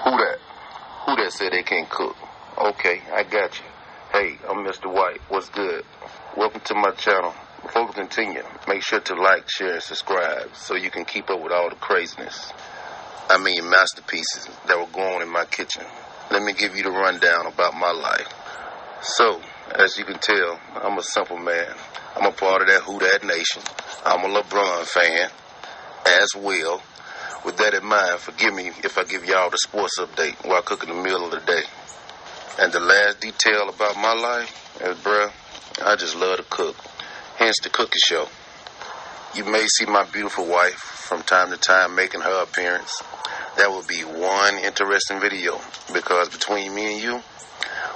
Who that? Who that said they can't cook? Okay, I got you. Hey, I'm Mr. White. What's good? Welcome to my channel. Before we continue, make sure to like, share, and subscribe so you can keep up with all the craziness. I mean masterpieces that will go on in my kitchen. Let me give you the rundown about my life. So, as you can tell, I'm a simple man. I'm a part of that Who Dat Nation. I'm a LeBron fan as well. With that in mind, forgive me if I give y'all the sports update while cooking the meal of the day. And the last detail about my life is, bruh, I just love to cook. Hence the cooking show. You may see my beautiful wife from time to time making her appearance. That will be one interesting video because between me and you,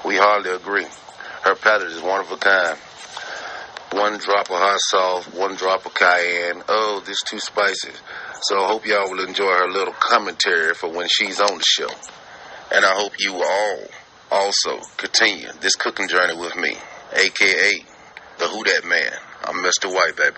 we hardly agree. Her palate is one of a kind. One drop of hot sauce, one drop of cayenne. Oh, this too spicy. So I hope y'all will enjoy her little commentary for when she's on the show. And I hope you all also continue this cooking journey with me, a.k.a. the Who Dat Man. I'm Mr. White, baby.